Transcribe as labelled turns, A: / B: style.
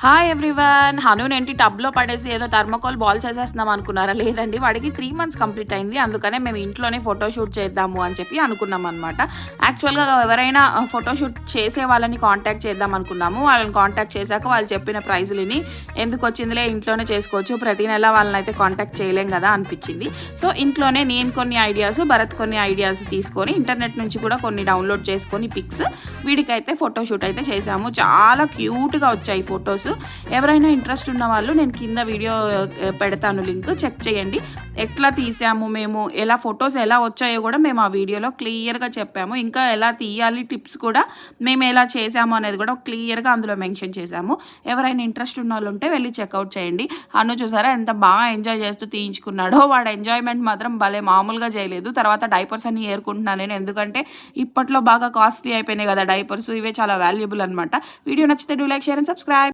A: Hi everyone. హనునేంటి టబ్‌లో పడేసి ఏదో థర్మాకోల్ బాల్ చేసేస్తున్నాం అనుకున్నారా? లేదండి. వాడికి 3 మంత్స్ కంప్లీట్ అయింది. అందుకనే మేము ఇంట్లోనే ఫోటోషూట్ చేద్దాము అని చెప్పి అనుకున్నామనమాట. యాక్చువల్‌గా ఎవరైనా ఫోటోషూట్ చేసే వాళ్ళని కాంటాక్ట్ చేద్దాం అనుకున్నాము. వాళ్ళని కాంటాక్ట్ చేశాక వాళ్ళు చెప్పిన ప్రైజులని ఎందుకొచ్చిందిలే ఇంట్లోనే చేసుకోవచ్చు. ప్రతి నెల వాళ్ళనైతే కాంటాక్ట్ చేయలేం కదా అనిపించింది. సో ఇంట్లోనే నేను కొన్ని ఐడియాస్, భరత్ కొన్ని ఐడియాస్ తీసుకొని ఇంటర్నెట్ నుంచి కూడా కొన్ని డౌన్లోడ్ చేసుకొని పిక్స్ వీడికైతే ఫోటోషూట్ అయితే చేశాము. చాలా క్యూట్‌గా వచ్చాయి ఫోటోస్. ఎవరైనా ఇంట్రెస్ట్ ఉన్న వాళ్ళు నేను కింద వీడియో పెడతాను, లింక్ చెక్ చేయండి. ఎట్లా తీసాము మేము, ఎలా ఫొటోస్ ఎలా వచ్చాయో కూడా మేము ఆ వీడియోలో క్లియర్గా చెప్పాము. ఇంకా ఎలా తీయాలి టిప్స్ కూడా మేము ఎలా చేసాము అనేది కూడా క్లియర్గా అందులో మెన్షన్ చేసాము. ఎవరైనా ఇంట్రెస్ట్ ఉన్న వాళ్ళు ఉంటే వెళ్ళి చెక్అవుట్ చేయండి. అను చూసారా ఎంత బాగా ఎంజాయ్ చేస్తూ తీయించుకున్నాడో. వాడు ఎంజాయ్మెంట్ మాత్రం భలే మామూలుగా చేయలేదు. తర్వాత డైపర్స్ అన్ని ఏరుకుంటున్నాను నేను, ఎందుకంటే ఇప్పట్లో బాగా కాస్ట్లీ అయిపోయినాయి కదా డైపర్స్. ఇవే చాలా వాల్యుబుల్ అనమాట. వీడియో నచ్చితే do like, share and subscribe.